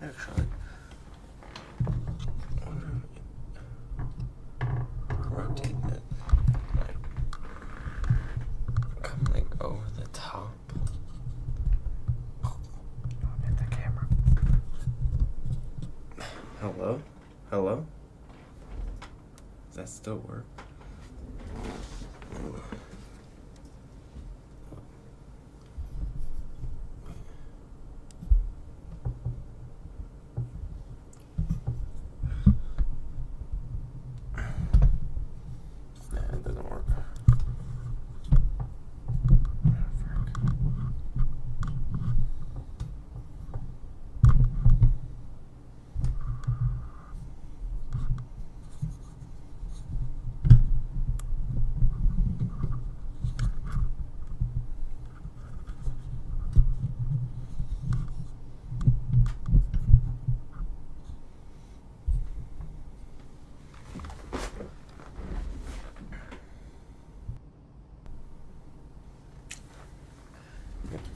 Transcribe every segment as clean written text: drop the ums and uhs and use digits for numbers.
Actually, rotate it, like, come like over the top. Hit the camera. Hello? Hello? Does that still work?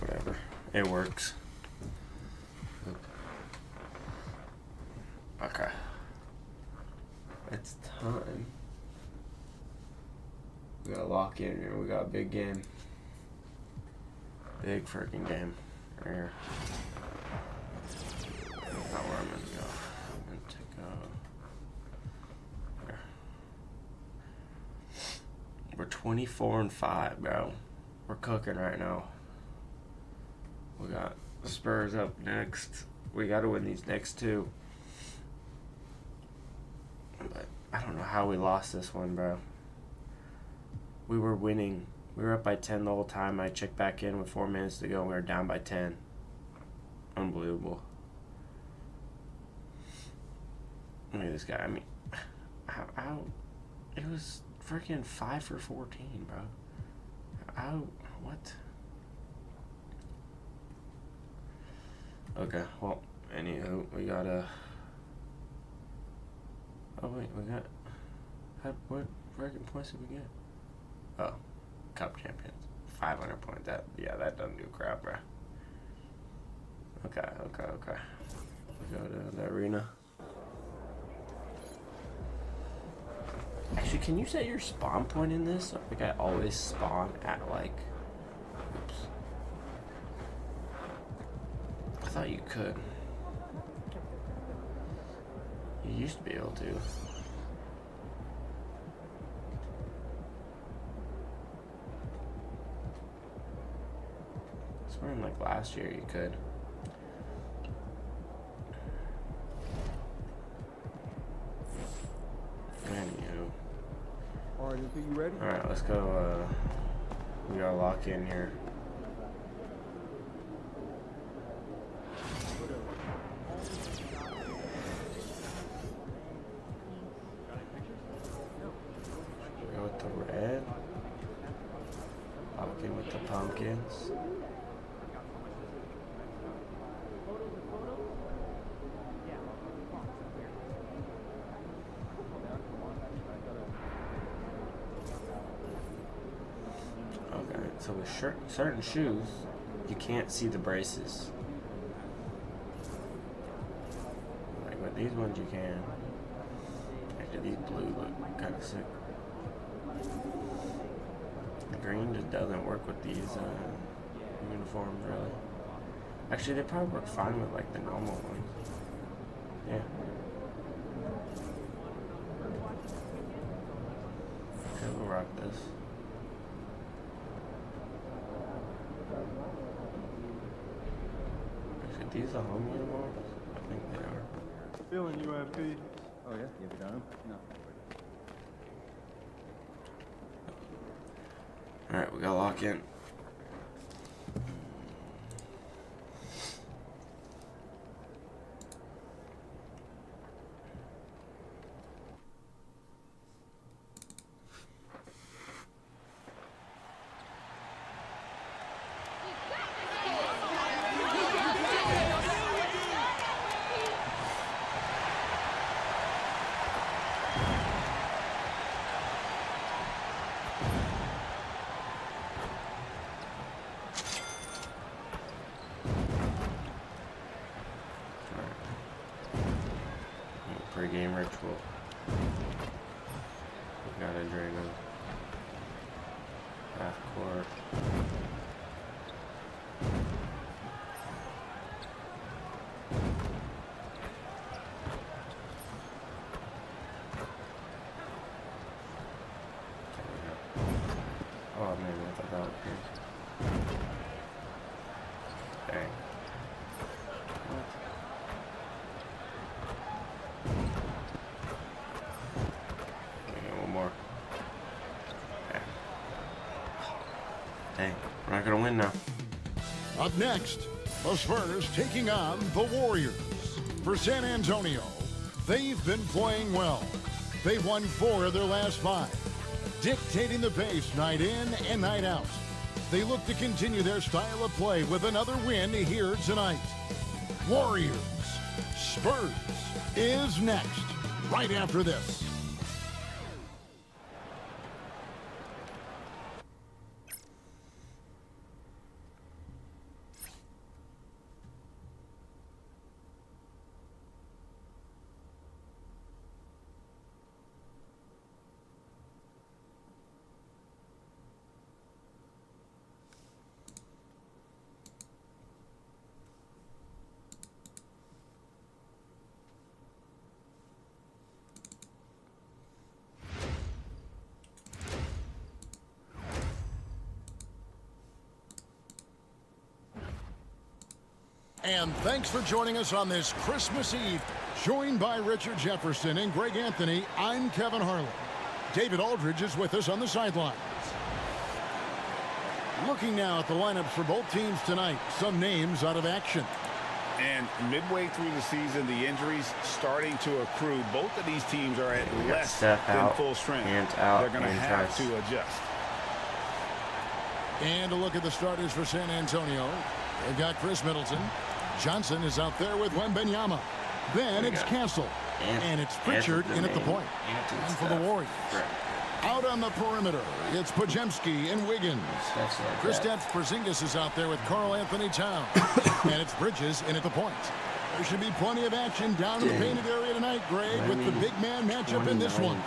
Whatever. It works. Okay. It's time. We gotta lock in here. We got a big game. Big freaking game. Right here. Not where I'm gonna go. I'm gonna take there. We're 24-5, bro. We're cooking right now. We got the Spurs up next. We got to win these next two. But I don't know how we lost this one, bro. We were winning. We were up by 10 the whole time. I checked back in with 4 minutes to go. We were down by 10. Unbelievable. Look at this guy. I mean, how it was freaking 5 for 14, bro. How, what? Okay, well, anywho, we gotta. Oh wait, we got. What freaking points did we get? Oh, Cup champions, 500 points. That doesn't do crap, bro. Okay. We go to the arena. Actually, can you set your spawn point in this? Like I always spawn at like. Oops. I thought you could. You used to be able to. I swear like last year you could. Anywho. Alright, you ready? Alright, let's go. We gotta lock in here. Go with the red. Lock in with the pumpkins. So with certain shoes, you can't see the braces. Like with these ones you can. Actually these blue look kind of sick. The green just doesn't work with these uniforms really. Actually they probably work fine with like the normal ones. Yeah. Okay, we'll rock this. These are home uniforms? I think they are. Feeling UFP. Oh yeah? You ever done them? No. Alright, we gotta lock in. right now. Half court. Oh man, I thought that was good. Dang. What? Okay, one more. Yeah. Dang, we're not gonna win now. Up next, the Spurs taking on the Warriors. For San Antonio, they've been playing well. They've won 4 of their last 5, dictating the pace night in and night out. They look to continue their style of play with another win here tonight. Warriors, Spurs is next, right after this. And thanks for joining us on this Christmas Eve. Joined by Richard Jefferson and Greg Anthony, I'm Kevin Harlan. David Aldridge is with us on the sidelines. Looking now at the lineups for both teams tonight, some names out of action. And midway through the season, the injuries starting to accrue. Both of these teams are at less than full strength. They're going to have to adjust. And a look at the starters for San Antonio. They've got Chris Middleton. Johnson is out there with Wembanyama. Then it's Castle. And it's Pritchard in at the point. And for the Warriors. Out on the perimeter, it's Podziemski and Wiggins. Kristaps Porzingis is out there with Karl Anthony Towns. And it's Bridges in at the point. There should be plenty of action down in the painted area tonight, Greg, with the big man matchup in this one.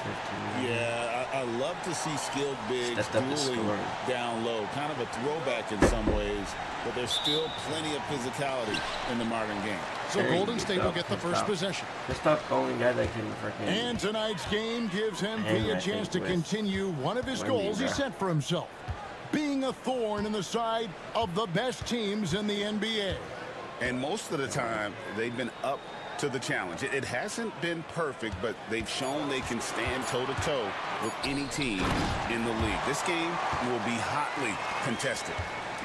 Yeah, I love to see skilled bigs dueling down low. Kind of a throwback in some ways, but there's still plenty of physicality in the modern game. So Golden State will get the first possession. Kristaps the only guy that can freaking. And tonight's game gives MP a chance to continue one of his goals he set for himself, being a thorn in the side of the best teams in the NBA. And most of the time, they've been up to the challenge. It hasn't been perfect, but they've shown they can stand toe-to-toe with any team in the league. This game will be hotly contested.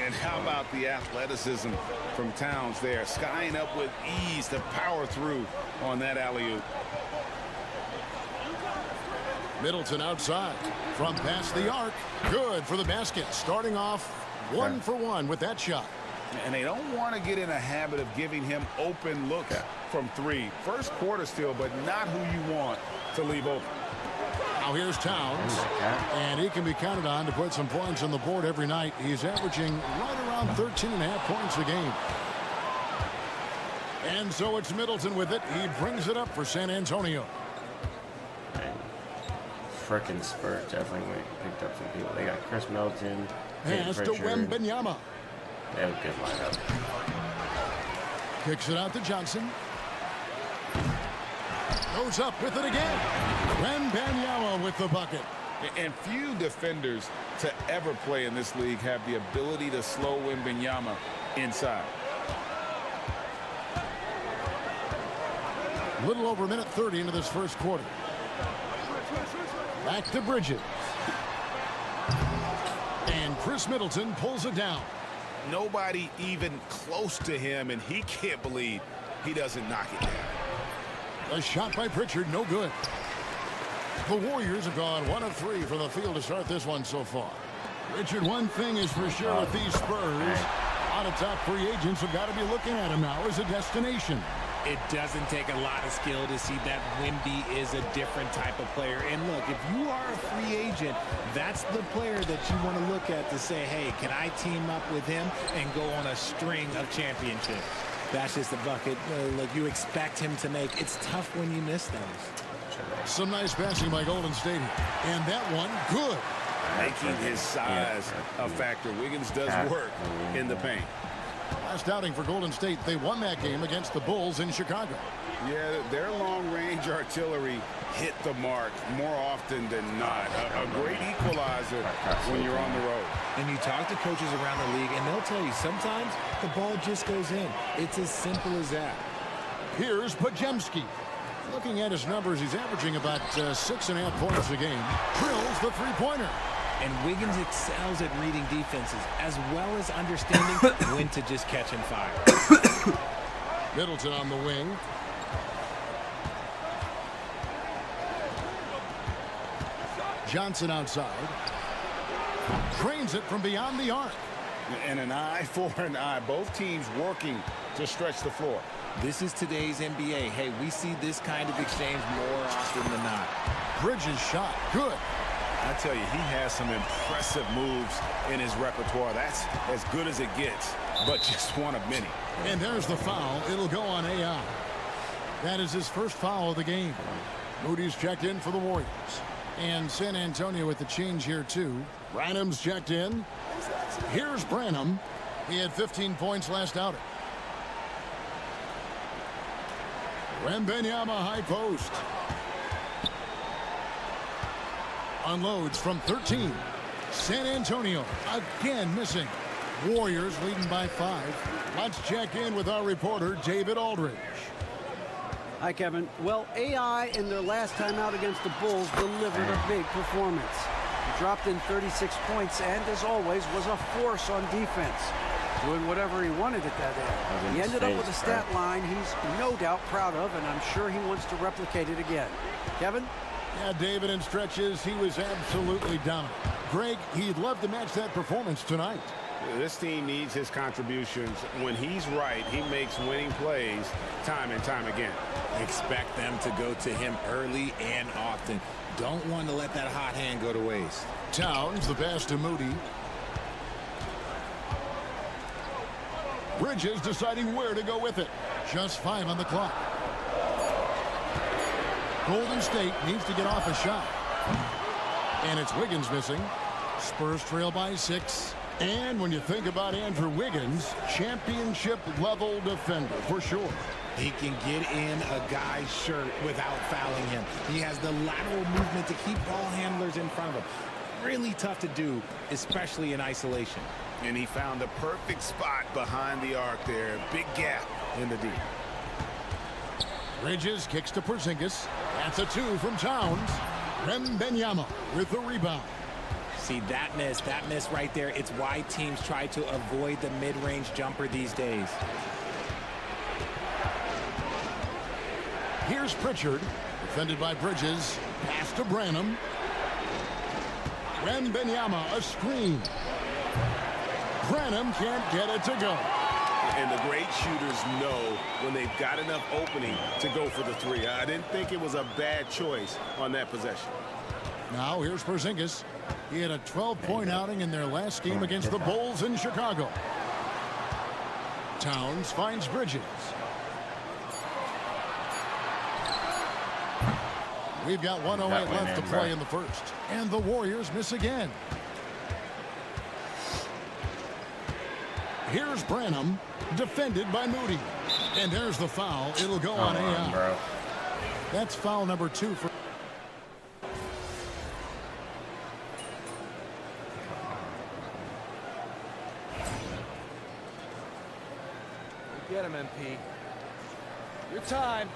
And how about the athleticism from Towns there, skying up with ease to power through on that alley-oop. Middleton outside from past the arc. Good for the basket. Starting off 1 for 1 with that shot. And they don't want to get in a habit of giving him open looks from 3. First quarter still, but not who you want to leave open. Now here's Towns, and he can be counted on to put some points on the board every night. He's averaging right around 13.5 points a game. And so it's Middleton with it. He brings it up for San Antonio. Frickin' Spurs definitely picked up some people. They got Chris Middleton. Pass to Wembanyama. They have a good lineup. Kicks it out to Johnson. Goes up with it again. Wembanyama with the bucket. And few defenders to ever play in this league have the ability to slow Wembanyama inside. A little over a minute 30 into this first quarter. Back to Bridges. And Chris Middleton pulls it down. Nobody even close to him, and he can't believe he doesn't knock it down. A shot by Pritchard, no good. The Warriors have gone 1 of 3 from the field to start this one so far. Richard, one thing is for sure with these Spurs, a lot of top free agents have got to be looking at him now as a destination. It doesn't take a lot of skill to see that Wemby is a different type of player. And look, if you are a free agent, that's the player that you want to look at to say, hey, can I team up with him and go on a string of championships? That's just a bucket. Look, you expect him to make. It's tough when you miss those. Some nice passing by Golden State here. And that one, good. Making his size a factor. Wiggins does work in the paint. Last outing for Golden State, they won that game against the Bulls in Chicago. Yeah, their long-range artillery hit the mark more often than not. A great equalizer when you're on the road. And you talk to coaches around the league, and they'll tell you sometimes the ball just goes in. It's as simple as that. Here's Pajemski. Looking at his numbers, he's averaging about 6.5 points a game. Drills the three-pointer. And Wiggins excels at reading defenses as well as understanding when to just catch and fire. Middleton on the wing. Johnson outside. Drains it from beyond the arc. And an eye for an eye. Both teams working to stretch the floor. This is today's NBA. Hey, we see this kind of exchange more often than not. Bridges shot. Good. I tell you, he has some impressive moves in his repertoire. That's as good as it gets, but just one of many. And there's the foul. It'll go on AI. That is his first foul of the game. Moody's checked in for the Warriors. And San Antonio with the change here, too. Branham's checked in. Here's Branham. He had 15 points last outing. Wembanyama high post. Unloads from 13. San Antonio again missing. Warriors leading by 5. Let's check in with our reporter, David Aldridge. Hi, Kevin. Well, AI in their last time out against the Bulls delivered a big performance. He dropped in 36 points and, as always, was a force on defense, doing whatever he wanted at that end. He ended up with a stat line he's no doubt proud of, and I'm sure he wants to replicate it again. Kevin? Yeah, David, in stretches, he was absolutely dominant. Greg, he'd love to match that performance tonight. This team needs his contributions. When he's right, he makes winning plays time and time again. Expect them to go to him early and often. Don't want to let that hot hand go to waste. Towns, the pass to Moody. Bridges deciding where to go with it. Just 5 on the clock. Golden State needs to get off a shot. And it's Wiggins missing. Spurs trail by 6. And when you think about Andrew Wiggins, championship-level defender for sure. He can get in a guy's shirt without fouling him. He has the lateral movement to keep ball handlers in front of him. Really tough to do, especially in isolation. And he found the perfect spot behind the arc there. Big gap in the deep. Bridges kicks to Porzingis. That's a 2 from Towns. Wembanyama with the rebound. See, that miss right there, it's why teams try to avoid the mid-range jumper these days. Here's Pritchard, defended by Bridges. Pass to Branham. Wembanyama, a screen. Branham can't get it to go. And the great shooters know when they've got enough opening to go for the 3. I didn't think it was a bad choice on that possession. Now here's Porzingis. He had a 12-point outing in their last game against the Bulls in Chicago. Towns finds Bridges. We've got 1:08 left to play in the first. And the Warriors miss again. Here's Branham, defended by Moody. And there's the foul. It'll go on AI. Bro. That's foul number 2 for... Get him, MP. Your time.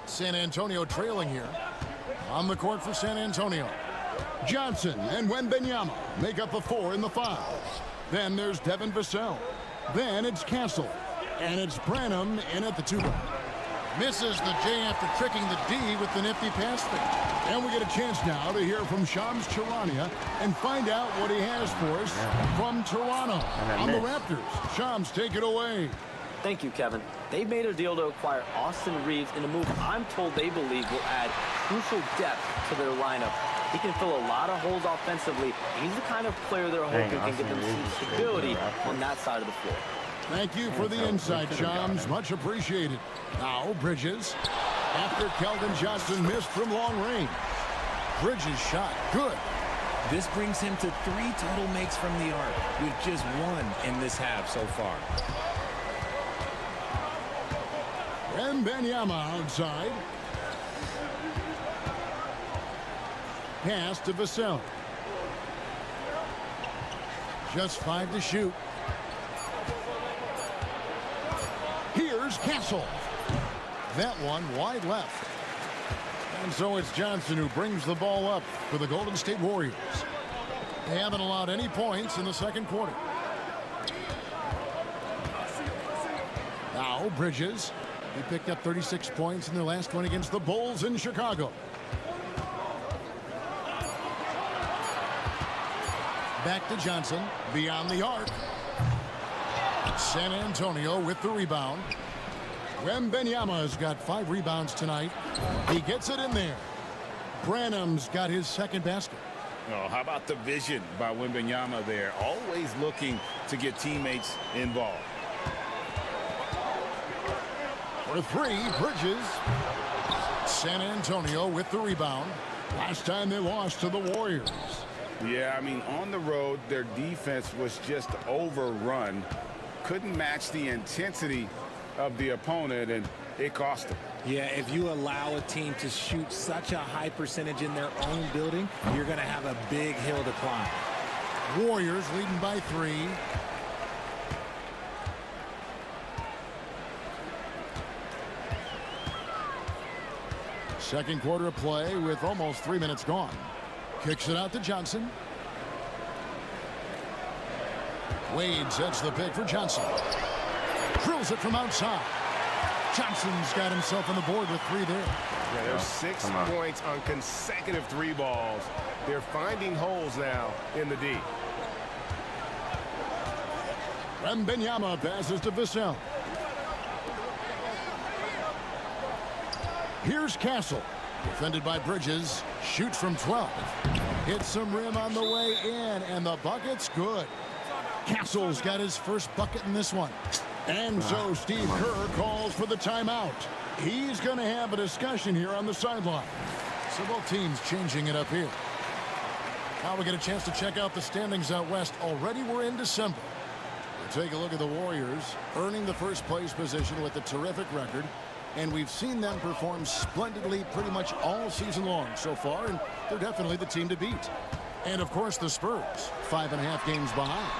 San Antonio trailing here. On the court for San Antonio. Johnson and Wembanyama make up the 4 in the 5. Then there's Devin Vassell. Then it's Castle. And it's Branham in at the 2. Misses the J after tricking the D with the nifty pass fake. And we get a chance now to hear from Shams Charania and find out what he has for us from Toronto on the Raptors. Shams, take it away. Thank you, Kevin. They've made a deal to acquire Austin Reeves in a move I'm told they believe will add crucial depth to their lineup. He can fill a lot of holes offensively. He's the kind of player they're hoping can give them some stability on that side of the floor. Thank you for the insight, Shams. Much appreciated. Now, Bridges. After Keldon Johnson missed from long range. Bridges shot. Good. This brings him to 3 total makes from the arc, with just 1 in this half so far. Wembanyama outside. Pass to Vassell. Just 5 to shoot. Here's Castle. That one wide left. And so it's Johnson who brings the ball up for the Golden State Warriors. They haven't allowed any points in the second quarter. Now Bridges. He picked up 36 points in their last one against the Bulls in Chicago. Back to Johnson. Beyond the arc. San Antonio with the rebound. Wembanyama's got 5 rebounds tonight. He gets it in there. Branham's got his second basket. Oh, how about the vision by Wembanyama there? Always looking to get teammates involved. For 3, Bridges. San Antonio with the rebound. Last time they lost to the Warriors. Yeah, I mean, on the road, their defense was just overrun. Couldn't match the intensity of the opponent, and it cost them. Yeah, if you allow a team to shoot such a high percentage in their own building, you're going to have a big hill to climb. Warriors leading by 3. Second quarter of play with almost 3 minutes gone. Kicks it out to Johnson. Wade sets the pick for Johnson. Drills it from outside. Johnson's got himself on the board with 3 there. Yeah, there's 6 points on consecutive 3 balls. They're finding holes now in the D. Wembanyama passes to Vassell. Here's Castle. Defended by Bridges. Shoots from 12. Hits some rim on the way in, and the bucket's good. Castle's got his first bucket in this one. And so Steve Kerr calls for the timeout. He's going to have a discussion here on the sideline. So both teams changing it up here. Now we get a chance to check out the standings out west. Already we're in December. We'll take a look at the Warriors, earning the first place position with a terrific record. And we've seen them perform splendidly pretty much all season long so far, and they're definitely the team to beat. And, of course, the Spurs, 5.5 games behind.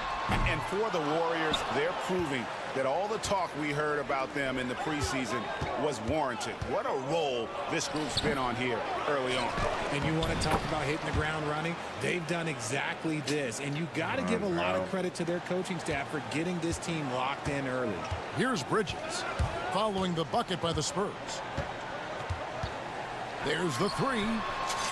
And for the Warriors, they're proving that all the talk we heard about them in the preseason was warranted. What a role this group's been on here early on. And you want to talk about hitting the ground running? They've done exactly this. And you got to give a lot of credit to their coaching staff for getting this team locked in early. Here's Bridges, following the bucket by the Spurs. There's the 3.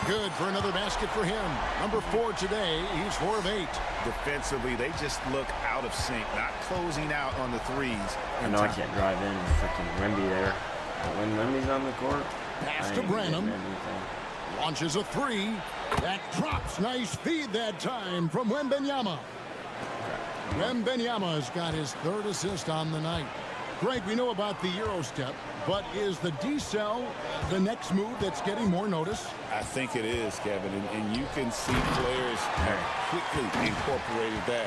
Good for another basket for him. Number 4 today. He's 4 of 8. Defensively, they just look out of sync, not closing out on the threes. I know I can't drive in freaking Wemby there. But when Wemby's on the court, pass to Branham. Launches a 3. That drops. Nice feed that time from Wembanyama. Wembanyama's got his 3rd assist on the night. Greg, we know about the Euro step, but is the decel the next move that's getting more notice? I think it is, Kevin, and you can see players have quickly incorporated that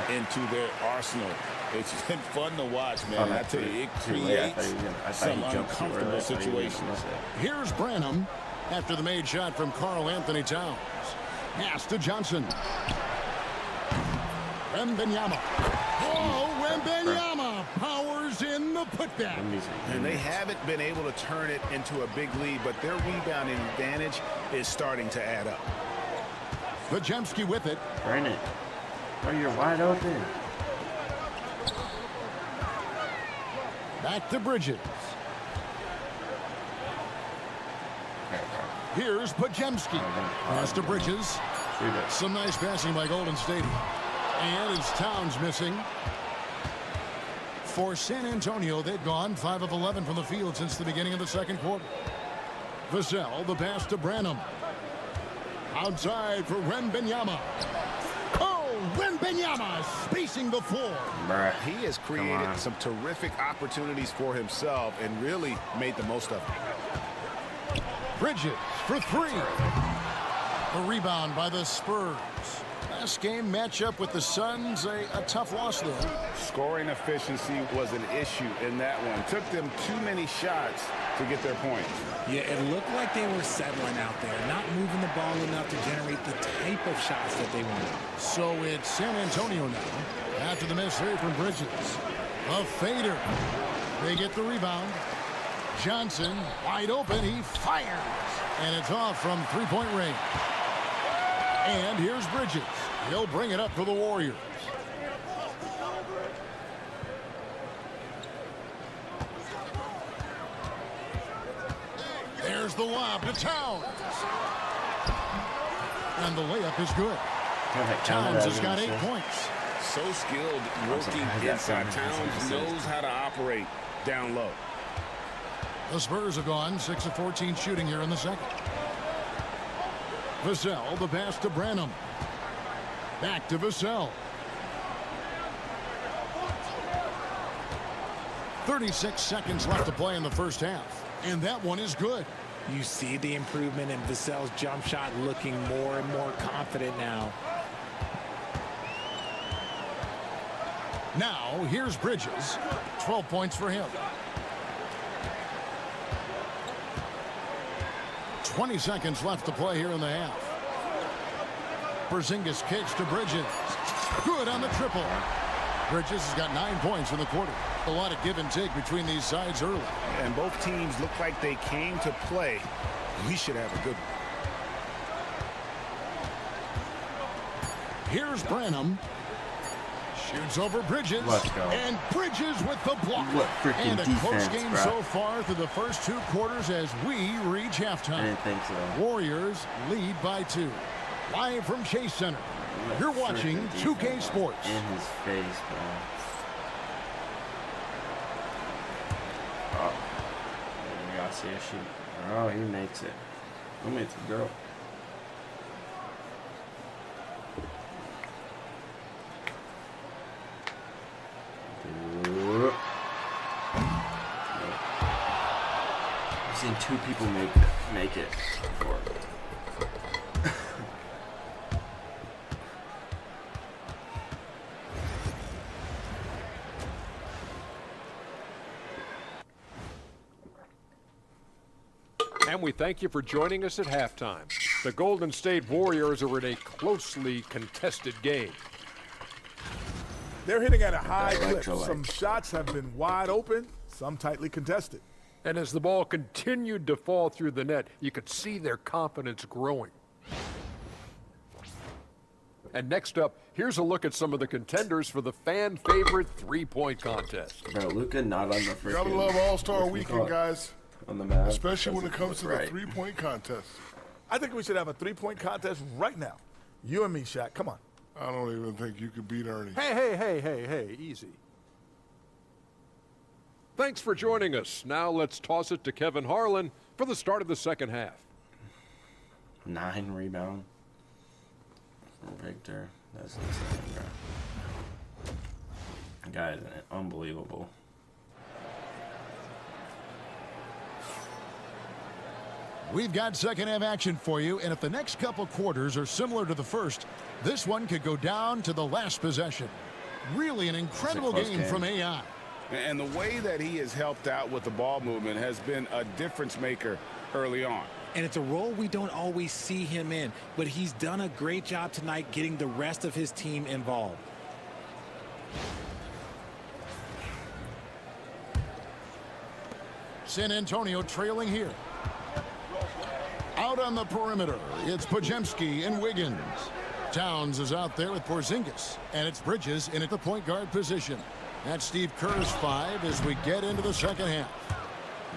into their arsenal. It's been fun to watch, man. I tell you, it creates some uncomfortable situations. Here's Branham after the made shot from Karl Anthony Towns. Pass to Johnson. Wembanyama. Oh, Wembanyama powers in the putback. And they haven't been able to turn it into a big lead, but their rebounding advantage is starting to add up. Pajemski with it. Bring it. Oh, you're wide open. Back to Bridges. Here's Pajemski. Pass to Bridges. Some nice passing by Golden State. And it's Towns missing. For San Antonio, they've gone 5 of 11 from the field since the beginning of the second quarter. Vassell, the pass to Branham. Outside for Wembanyama. Oh, Wembanyama spacing the floor. Bruh. He has created some terrific opportunities for himself and really made the most of it. Bridges for three. A rebound by the Spurs. Last game matchup with the Suns, a tough loss there. Scoring efficiency was an issue in that one. Took them too many shots to get their points. Yeah, it looked like they were settling out there, not moving the ball enough to generate the type of shots that they wanted. So it's San Antonio now. After the miss here from Bridges. A fader. They get the rebound. Johnson wide open. He fires. And it's off from three-point range. And here's Bridges. He'll bring it up for the Warriors. There's the lob to Towns. And the layup is good. Towns has got 8 points. So skilled working inside. Towns knows how to operate down low. The Spurs have gone 6 of 14 shooting here in the second. Vassell, the pass to Branham. Back to Vassell. 36 seconds left to play in the first half. And that one is good. You see the improvement in Vassell's jump shot, looking more and more confident now. Now, here's Bridges. 12 points for him. 20 seconds left to play here in the half. Porzingis kicks to Bridges. Good on the triple. Bridges has got 9 points in the quarter. A lot of give and take between these sides early. And both teams look like they came to play. We should have a good one. Here's Branham. Shoots over Bridges. Let's go. And Bridges with the block. What freaking and a defense, close game bro. so far through the first 2 quarters as we reach halftime. I didn't think so. Warriors lead by 2. Live from Chase Center. What You're watching freaking 2K defense Sports. In his face, bro. Oh. We gotta see a shoot. Oh, he makes it. Who makes it, girl? I've seen 2 people make it before. And we thank you for joining us at halftime. The Golden State Warriors are in a closely contested game. They're hitting at a high clip. Some shots have been wide open, some tightly contested. And as the ball continued to fall through the net, you could see their confidence growing. And next up, here's a look at some of the contenders for the fan-favorite three-point contest. Bro, Luka not on the freaking... Gotta love All-Star Weekend, guys. On the map. Especially when it comes to the right. three-point contest. I think we should have a three-point contest right now. You and me, Shaq. Come on. I don't even think you could beat Ernie. Hey, easy. Thanks for joining us. Now let's toss it to Kevin Harlan for the start of the second half. 9 rebound. For Victor. That's insane, bro. The guy is unbelievable. We've got second half action for you, and if the next couple quarters are similar to the first, this one could go down to the last possession. Really an incredible game from AI. And the way that he has helped out with the ball movement has been a difference maker early on. And it's a role we don't always see him in, but he's done a great job tonight getting the rest of his team involved. San Antonio trailing here. Out on the perimeter, it's Podziemski and Wiggins. Towns is out there with Porzingis, and it's Bridges in at the point guard position. That's Steve Kerr's 5 as we get into the second half.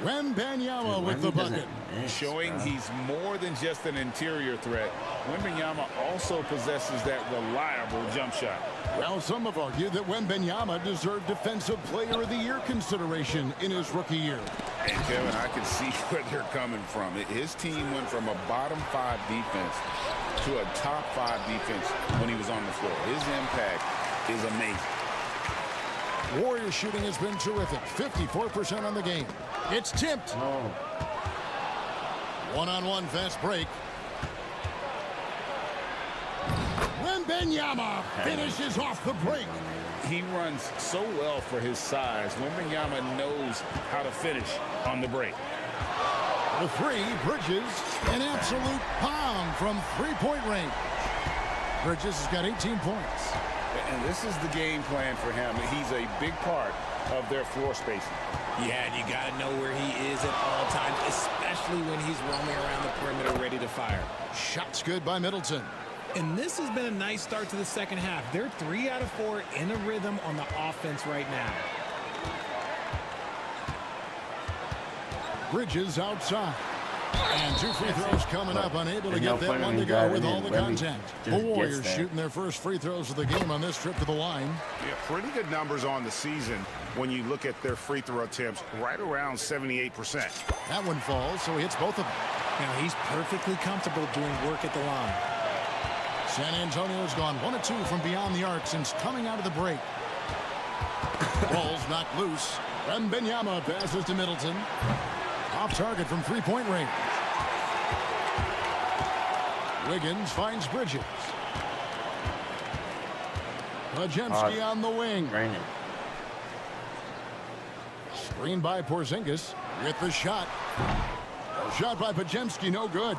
Wembanyama with the bucket. Showing he's more than just an interior threat. Wembanyama also possesses that reliable jump shot. Well, some have argued that Wembanyama deserved Defensive Player of the Year consideration in his rookie year. And Kevin, I can see where they're coming from. His team went from a bottom 5 defense to a top 5 defense when he was on the floor. His impact is amazing. Warriors shooting has been terrific. 54% on the game. It's tipped. Oh. One-on-one fast break. Wembanyama finishes off the break. He runs so well for his size. Wembanyama knows how to finish on the break. The three, Bridges, an absolute pound from three-point range. Bridges has got 18 points. And this is the game plan for him. He's a big part of their floor spacing. Yeah, and you got to know where he is at all times, especially when he's roaming around the perimeter ready to fire. Shots good by Middleton. And this has been a nice start to the second half. They're 3 out of 4 in a rhythm on the offense right now. Bridges outside. And 2 free throws coming up, unable to get that one to go with all the contact. The Warriors shooting their first free throws of the game on this trip to the line. Yeah, pretty good numbers on the season when you look at their free throw attempts, right around 78%. That one falls, so he hits both of them. Now he's perfectly comfortable doing work at the line. San Antonio's gone 1 of 2 from beyond the arc since coming out of the break. Ball's knocked loose. Wembanyama passes to Middleton. Off target from three-point range. Wiggins finds Bridges. Pajemski on the wing. Raining. Screened by Porzingis with the shot. Shot by Pajemski, no good.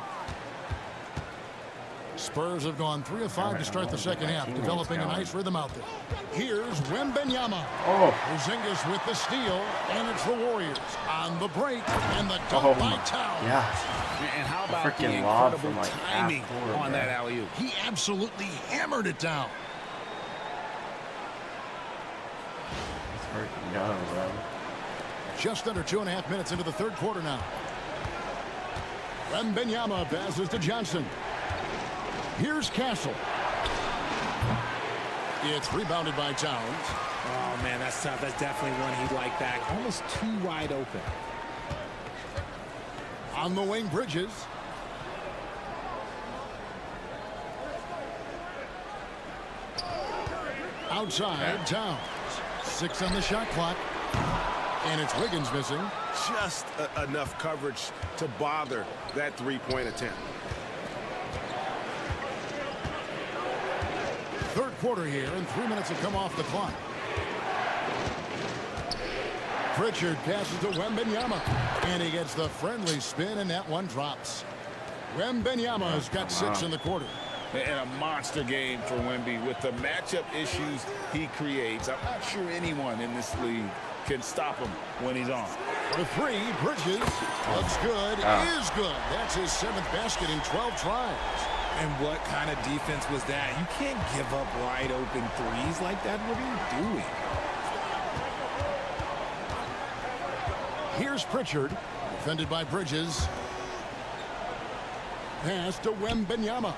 Spurs have gone 3 of 5 to start the second half, developing a nice rhythm out there. Here's Wembanyama. Oh. Porzingis with the steal, and it's the Warriors on the break, and the dunk by Towns. Yeah. And how about the Freaking lob incredible from, like, timing half-court, on man. that alley-oop? He absolutely hammered it down. It's freaking done, bro. Just under 2.5 minutes into the third quarter now. Wembanyama passes to Johnson. Here's Castle. It's rebounded by Towns. Oh, man, that's tough. That's definitely one he'd like back. Almost too wide open. On the wing, Bridges. Outside, Towns. 6 on the shot clock. And it's Wiggins missing. Just enough coverage to bother that three-point attempt. Third quarter here, and 3 minutes have come off the clock. Pritchard passes to Wembanyama, and he gets the friendly spin, and that one drops. Wembanyama has got 6 in the quarter. And a monster game for Wemby with the matchup issues he creates. I'm not sure anyone in this league can stop him when he's on. The three, Bridges, looks good, is good. That's his 7th basket in 12 tries. And what kind of defense was that? You can't give up wide open threes like that. What are you doing? Here's Pritchard, defended by Bridges. Pass to Wembanyama.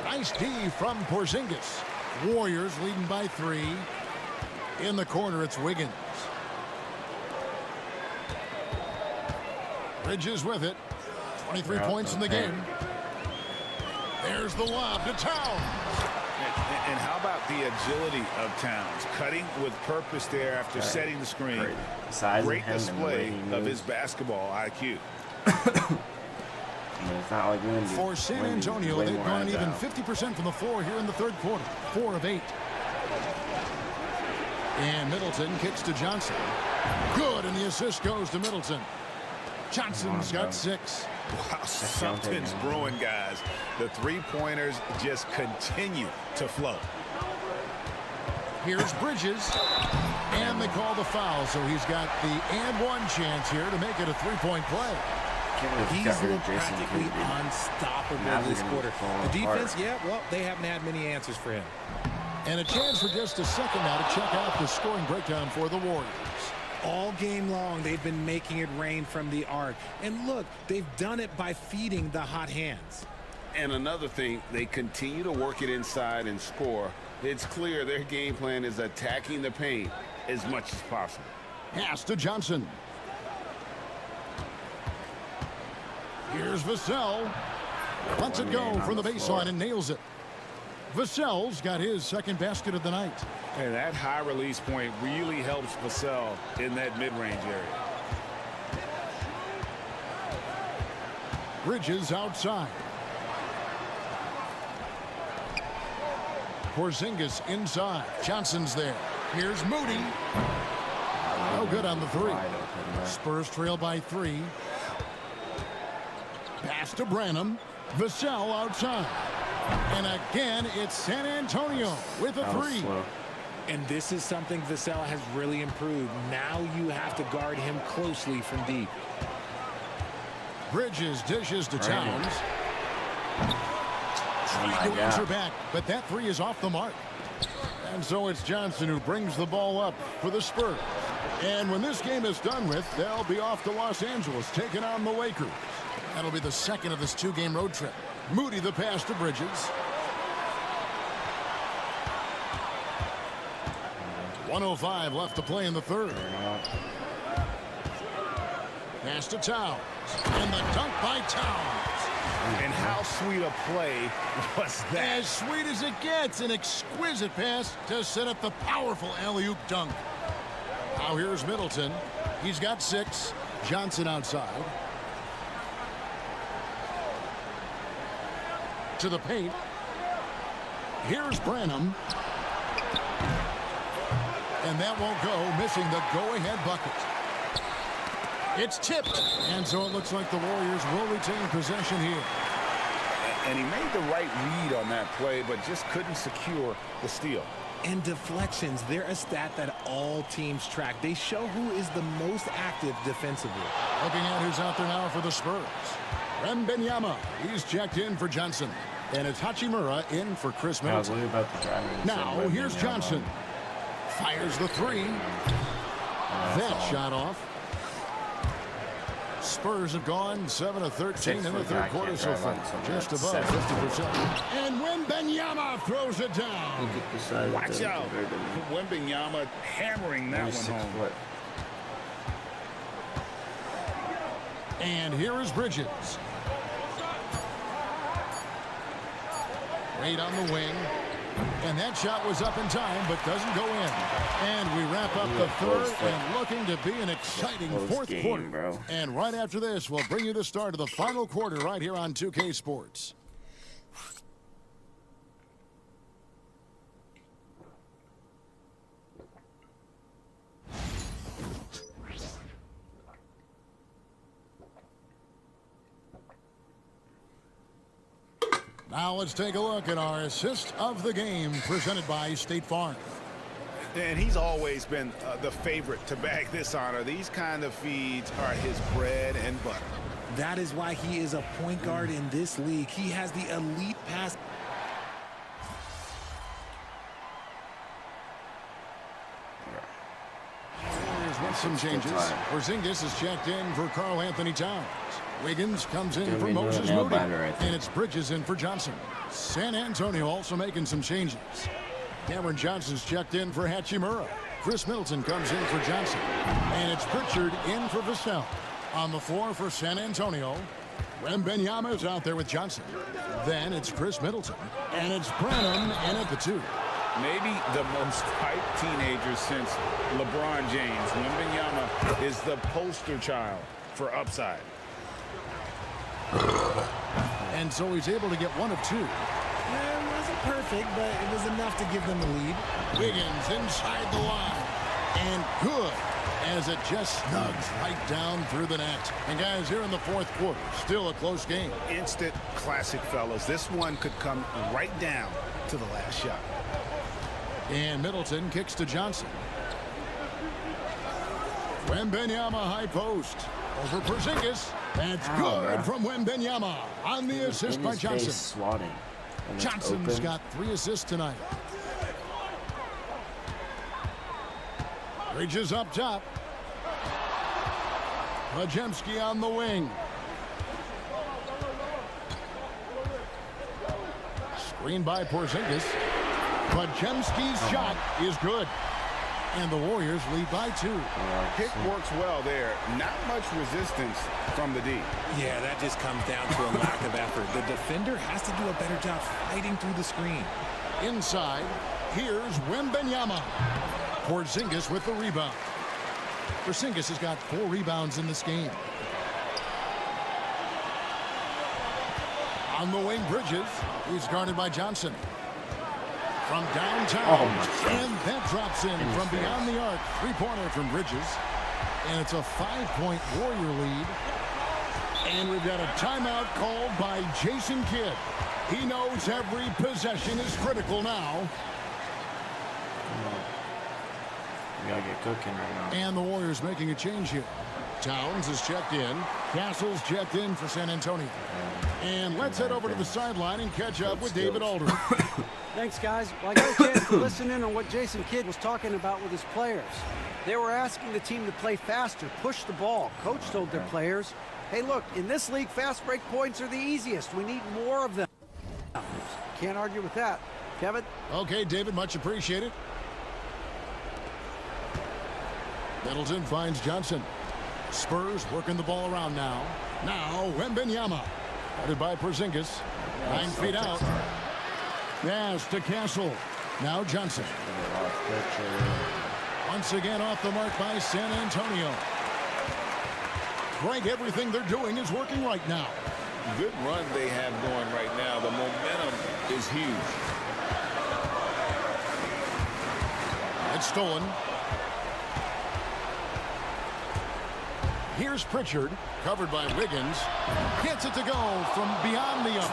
Nice D from Porzingis. Warriors leading by 3. In the corner, it's Wiggins. Bridges with it. 23 points in the game. There's the lob to Towns. And how about the agility of Towns? Cutting with purpose there after setting the screen. Great display of his basketball IQ. It's not like Wendy. For San Antonio, they've gone even 50% from the floor here in the third quarter. 4 of 8. And Middleton kicks to Johnson. Good, and the assist goes to Middleton. Johnson's got 6. Wow, something's brewing, guys. The three-pointers just continue to flow. Here's Bridges. And they call the foul, so he's got the and one chance here to make it a 3-point play. He's looked practically unstoppable this quarter. The defense, yeah, well, they haven't had many answers for him. And a chance for just a second now to check out the scoring breakdown for the Warriors. All game long, they've been making it rain from the arc. And look, they've done it by feeding the hot hands. And another thing, they continue to work it inside and score. It's clear their game plan is attacking the paint as much as possible. Pass to Johnson. Here's Vassell. Lets it go from the baseline and nails it. Vassell's got his second basket of the night. And that high release point really helps Vassell in that mid-range area. Bridges outside. Porzingis inside. Johnson's there. Here's Moody. No good on the three. Spurs trail by 3. Pass to Branham. Vassell outside. And again, it's San Antonio with a 3. And this is something Vassell has really improved. Now you have to guard him closely from deep. Bridges dishes to Towns. Trying to answer back, but that 3 is off the mark. And so it's Johnson who brings the ball up for the Spurs. And when this game is done with, they'll be off to Los Angeles, taking on the Lakers. That'll be the second of this 2-game road trip. Moody the pass to Bridges. .105 left to play in the third. Pass to Towns. And the dunk by Towns. And how sweet a play was that? As sweet as it gets. An exquisite pass to set up the powerful alley-oop dunk. Now here's Middleton. He's got 6. Johnson outside. To the paint. Here's Branham. And that won't go, missing the go-ahead bucket. It's tipped. And so it looks like the Warriors will retain possession here. And he made the right read on that play, but just couldn't secure the steal. And deflections, they're a stat that all teams track. They show who is the most active defensively. Looking at who's out there now for the Spurs. Wembanyama, he's checked in for Johnson. And it's Hachimura in for Chris Middleton. Now here's Johnson. Fires the 3. That shot off. Spurs have gone 7 of 13 in the third quarter so far. Just above 50%. And Wembanyama throws it down. Watch out. Wembanyama hammering that one home. And here is Bridges. Wade on the wing. And that shot was up in time, but doesn't go in. And we wrap up the third and looking to be an exciting fourth quarter. Bro. And right after this, we'll bring you the start of the final quarter right here on 2K Sports. Now let's take a look at our assist of the game presented by State Farm. And he's always been the favorite to bag this honor. These kind of feeds are his bread and butter. That is why he is a point guard in this league. He has the elite pass. Warriors with some changes. Porzingis is checked in for Karl Anthony Towns. Wiggins comes in for Moses Moody. And it's Bridges in for Johnson. San Antonio also making some changes. Cameron Johnson's checked in for Hachimura. Chris Middleton comes in for Johnson. And it's Pritchard in for Vassell. On the floor for San Antonio, Wembanyama is out there with Johnson. Then it's Chris Middleton. And it's Branham in at the 2. Maybe the most hyped teenager since LeBron James. Wembanyama is the poster child for upside. And so he's able to get 1 of 2. It wasn't perfect, but it was enough to give them the lead. Wiggins inside the line. And good, as it just snugs right down through the net. And guys, here in the fourth quarter, still a close game. Instant classic, fellas. This one could come right down to the last shot. And Middleton kicks to Johnson. Wembanyama high post. Over Porzingis. That's good from Wembanyama on the assist by Johnson. Swatting. Johnson's got 3 assists tonight. Bridges up top. Pajemski on the wing. Screen by Porzingis. Pajemski's shot is good. And the Warriors lead by 2. Pick works well there. Not much resistance from the D. Yeah, that just comes down to a lack of effort. The defender has to do a better job fighting through the screen. Inside, here's Wembanyama. Porzingis with the rebound. Porzingis has got 4 rebounds in this game. On the wing, Bridges. He's guarded by Johnson. From downtown, and that drops in from beyond the arc. 3-pointer from Bridges. And it's a 5-point Warrior lead. And we've got a timeout called by Jason Kidd. He knows every possession is critical now. We gotta get cooking right now. And the Warriors making a change here. Towns is checked in. Castle's checked in for San Antonio. And let's head over to the sideline and catch up with David Aldridge. Thanks, guys. Well, I got a chance to listen in on what Jason Kidd was talking about with his players. They were asking the team to play faster, push the ball. Coach told their players, hey, look, in this league, fast break points are the easiest. We need more of them. Can't argue with that. Kevin? Okay, David, much appreciated. Middleton finds Johnson. Spurs working the ball around now. Now, Wembanyama. Guarded by Porzingis. 9 feet out. Pass to Castle. Now Johnson. Once again off the mark by San Antonio. Greg, everything they're doing is working right now. Good run they have going right now. The momentum is huge. It's stolen. Here's Pritchard, covered by Wiggins. Gets it to go from beyond the arc.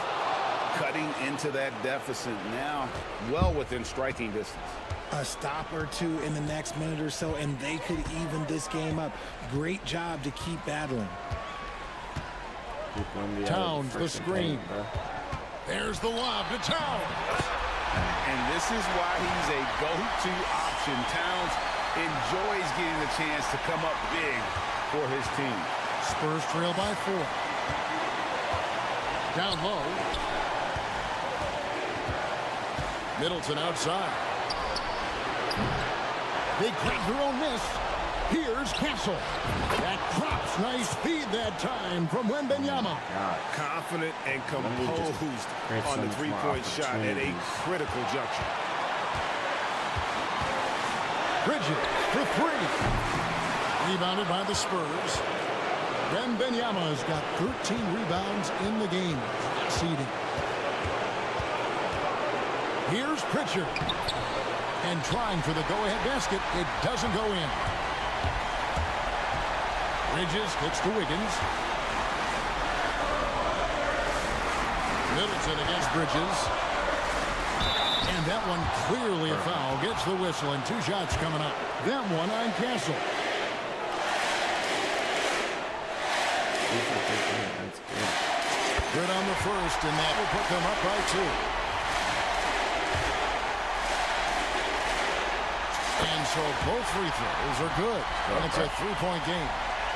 Cutting into that deficit now, well within striking distance. A stop or two in the next minute or so, and they could even this game up. Great job to keep battling. Towns, the screen. There's the lob to Towns. And this is why he's a go-to option. Towns enjoys getting the chance to come up big for his team. Spurs trail by 4. Down low. Middleton outside. They grab their own miss. Here's Castle. That drops. Nice feed that time from Wembanyama. Confident and composed on the three-point shot at a critical juncture. Bridges for 3. Rebounded by the Spurs. Wembanyama has got 13 rebounds in the game. Seeding. Here's Pritchard. And trying for the go-ahead basket. It doesn't go in. Bridges kicks to Wiggins. Middleton against Bridges. And that one clearly a foul. Gets the whistle and 2 shots coming up. That one on Castle. Good on the first, and that will put them up by 2. And so both free throws are good. And it's a 3-point game.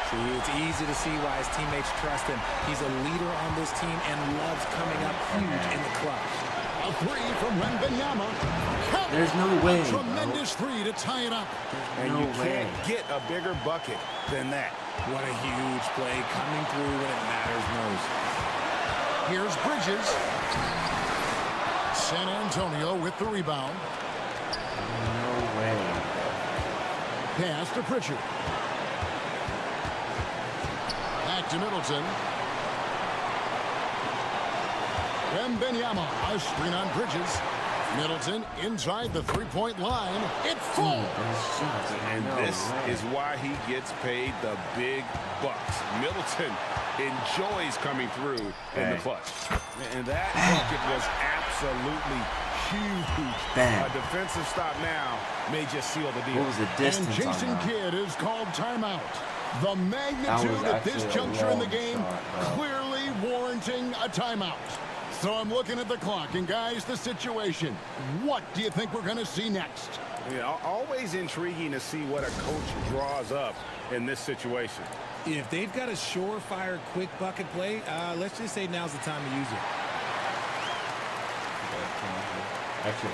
See, it's easy to see why his teammates trust him. He's a leader on this team and loves coming up huge in the clutch. A 3 from Wembanyama. There's no way. A tremendous 3 to tie it up. And you can't get a bigger bucket than that. What a huge play coming through when it matters most. Here's Bridges. San Antonio with the rebound. No way. Pass to Pritchard. Back to Middleton. Wembanyama. A screen on Bridges. Middleton inside the 3-point line. It falls. And this is why he gets paid the big bucks. Middleton enjoys coming through in the clutch. And that bucket was absolutely huge. Bang. A defensive stop now may just seal the deal. What was the distance and Jason on that? Kidd is called timeout. The magnitude at this juncture in the game shot, clearly warranting a timeout. So I'm looking at the clock, and guys, the situation. What do you think we're going to see next? Yeah, always intriguing to see what a coach draws up in this situation. If they've got a surefire, quick bucket play, let's just say now's the time to use it. Actually,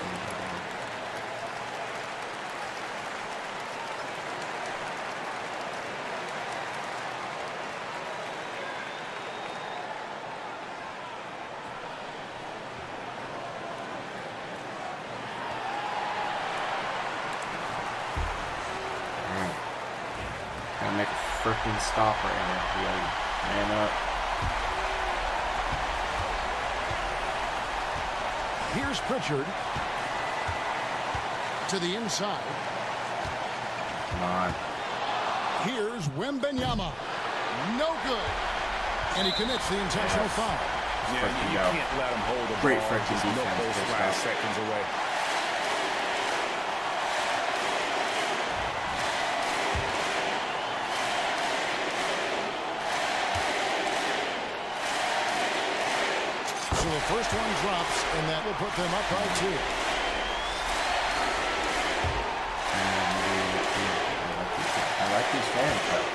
gotta make a freaking stop right here. Man up. Here's Pritchard. To the inside. Come on. Here's Wembenyama. No good. And he commits the intentional foul. Yeah, you can't let him hold the Great ball. freaking Just look defense. those last seconds away. So the first one drops, and that will put them up by 2. I like these fans, though.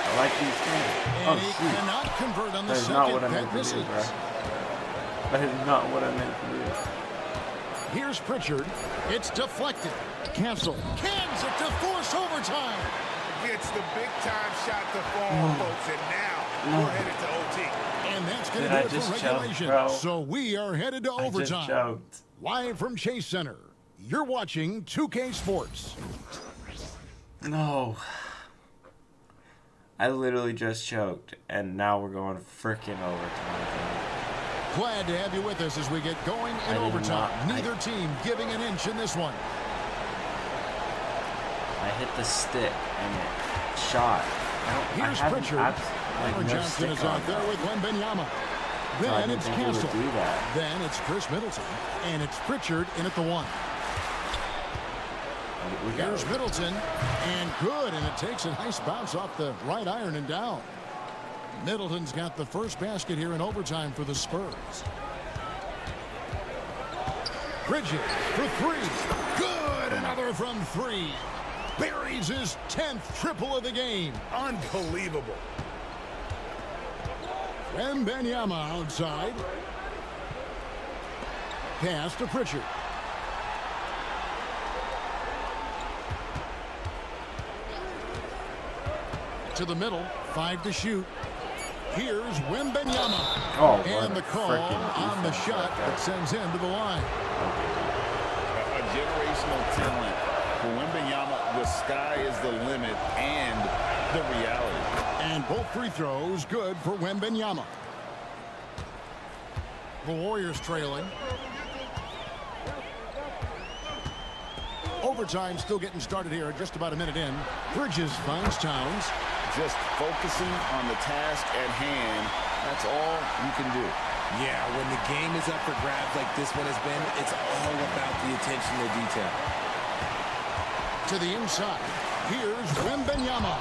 I like these fans. And he cannot convert on the That is not what I second. meant That to do, misses. bro. That is not what I meant to do. Here's Pritchard. It's deflected. Cancel. Cans it to force overtime. Gets the big-time shot to fall, folks, and now we're headed to OT. And that's going to Did I do it just for choke, regulation. bro? So we are headed to I just overtime. choked. Live from Chase Center. You're watching 2K Sports. No. I literally just choked, and now we're going freaking overtime. Glad to have you with us as we get going in overtime. Neither team giving an inch in this one. I hit the stick and it shot. Here's Pritchard. Johnson is out there with Wembenyama. Then it's Cancel. Then it's Chris Middleton. And it's Pritchard in at the 1. Here's Middleton. And good. And it takes a nice bounce off the right iron and down. Middleton's got the first basket here in overtime for the Spurs. Bridges for 3. Good. Another from 3. Buries his 10th triple of the game. Unbelievable. Wembenyama outside. Pass to Pritchard. To the middle. 5 to shoot. Here's Wembenyama. Oh, and the call on the shot that sends him to the line. A generational talent. For Wembenyama, the sky is the limit and the reality. And both free throws good for Wembenyama. The Warriors trailing. Overtime still getting started here, just about a minute in. Bridges finds Towns. Just focusing on the task at hand, that's all you can do. Yeah, when the game is up for grabs like this one has been, it's all about the attention to detail. To the inside. Here's Wembenyama.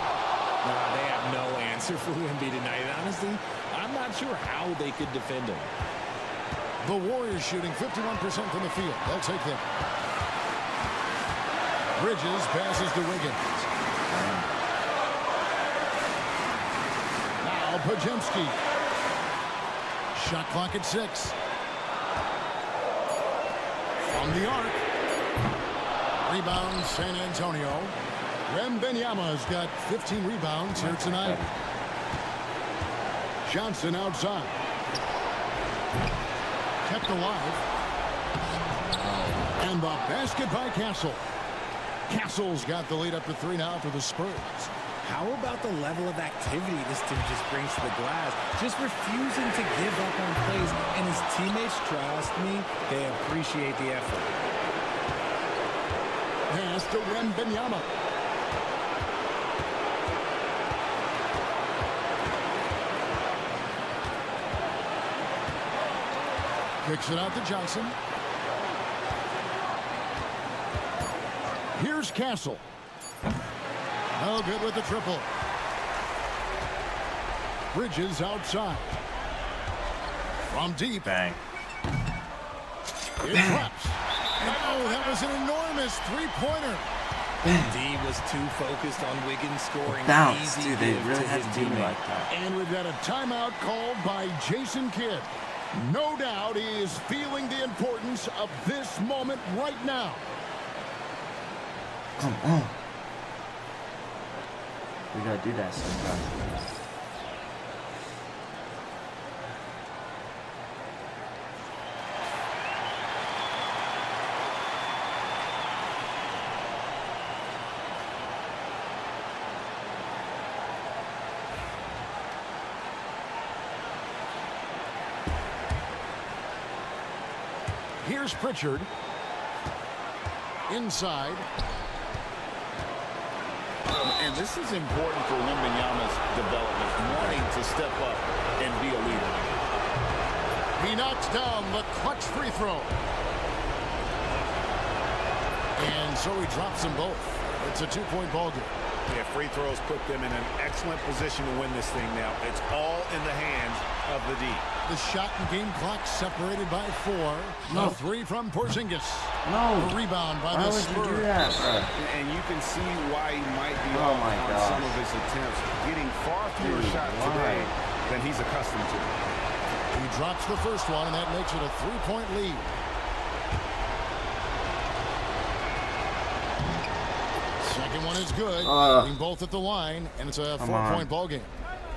They have no answer for Wemby tonight. Honestly, I'm not sure how they could defend him. The Warriors shooting 51% from the field. They'll take them. Bridges passes to Wiggins. Now Pajemski. Shot clock at 6. From the arc. Rebound, San Antonio. Wembenyama's got 15 rebounds here tonight. Johnson outside. Kept alive. And the basket by Castle. Castle's got the lead up to 3 now for the Spurs. How about the level of activity this team just brings to the glass? Just refusing to give up on plays. And his teammates, trust me, they appreciate the effort. Pass to Wembenyama. Kicks it out to Johnson. Here's Castle. No good with the triple. Bridges outside. From deep. Bang. It drops. And oh, that was an enormous three-pointer. D was too focused on Wiggins scoring. Bounce, Easy dude. They give really to had his to do me teammate. like that. And we've got a timeout called by Jason Kidd. No doubt he is feeling the importance of this moment right now. Come on. We gotta do that sometimes. Here's Pritchard. Inside. And this is important for Wembanyama's development, wanting to step up and be a leader. He knocks down the clutch free throw. And so he drops them both. It's a two-point ball game. Yeah, free throws put them in an excellent position to win this thing now. It's all in the hands of the D. The shot and game clock separated by 4. No. A three from Porzingis. No. A rebound by Why the would you do Spurs. that, bro? And you can see why he might be Oh off my on gosh. some of his attempts, getting far fewer Dude, shots why? today than he's accustomed to. He drops the first one, and that makes it a 3-point lead. Second one is good. Putting both at the line, and it's a 4-point ball game.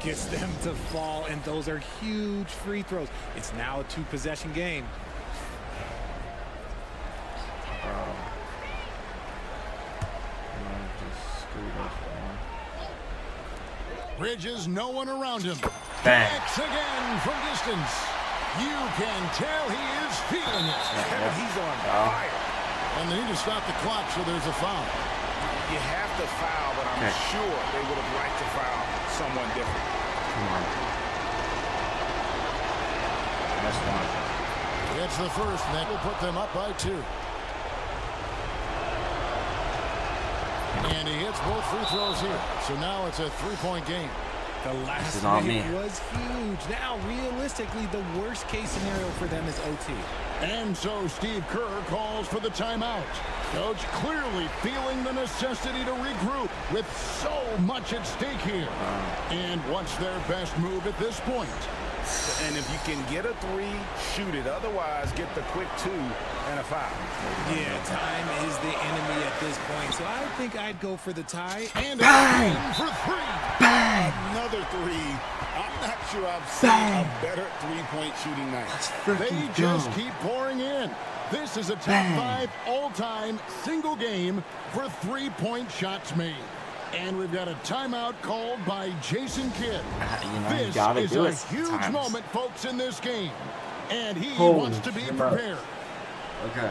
Gets them to fall, and those are huge free throws. It's now a 2-possession game. Bridges, no one around him. Bang. Backs again from distance. You can tell he is feeling it. He's on fire. And they need to stop the clock, so there's a foul. You have to foul, but I'm sure they would have liked to foul someone different. Come on. That's one. It's the first, and that will put them up by 2. And he hits both free throws here. So now it's a 3-point game. The last minute was huge. Now, realistically, the worst-case scenario for them is OT. And so Steve Kerr calls for the timeout. Coach clearly feeling the necessity to regroup with so much at stake here. And what's their best move at this point? And if you can get a 3, shoot it. Otherwise, get the quick 2 and a foul. Yeah, time is the enemy at this point. So I think I'd go for the tie. And a for 3. Bang! Another 3. I'm not sure I've seen a better three-point shooting night. They just keep pouring in. This is a top 5 all-time single game for 3-point shots made. And we've got a timeout called by Jason Kidd. This is a huge moment, folks, in this game. And he wants to be prepared. Okay.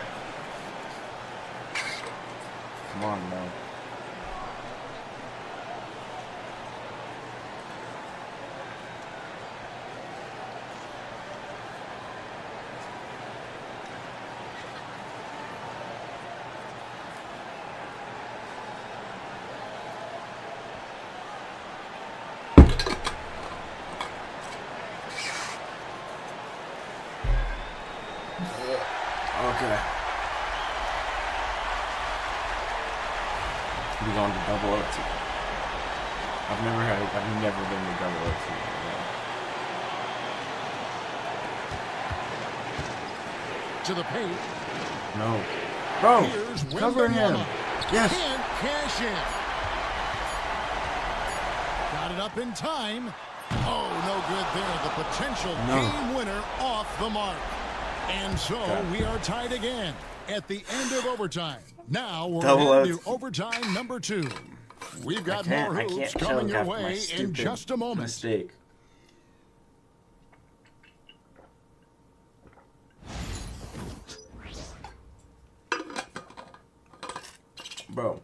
Come on, man. Okay. We're going to double OT. I've never been to double OT. To the paint. No. Bro, Here's cover him. Yes. Can't cash in. Got it up in time. Oh, no good there. The potential game winner off the mark. And so we are tied again at the end of overtime. Now we're into overtime number 2. We've got more hoops coming your way in just a moment. Mistake. Bro,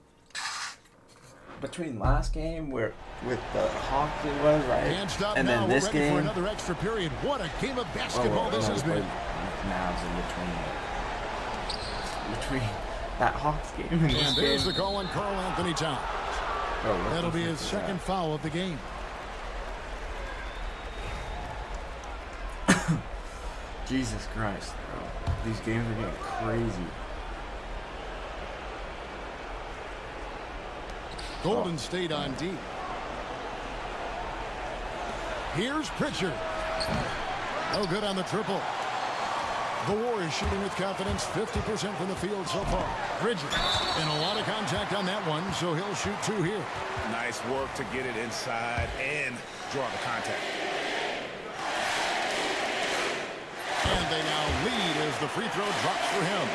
between last game where with the Hawks it was right, and then this game. For another extra period. What a game of basketball this has been. Mavs in between that Hawks game and this game. There's the call on Karl Anthony Towns. That'll be his second foul of the game. Jesus Christ, bro. These games are getting crazy. Golden State on D. Here's Pritchard. No good on the triple. The Warriors shooting with confidence, 50% from the field so far. Bridges, and a lot of contact on that one, so he'll shoot 2 here. Nice work to get it inside and draw the contact. And they now lead as the free throw drops for him.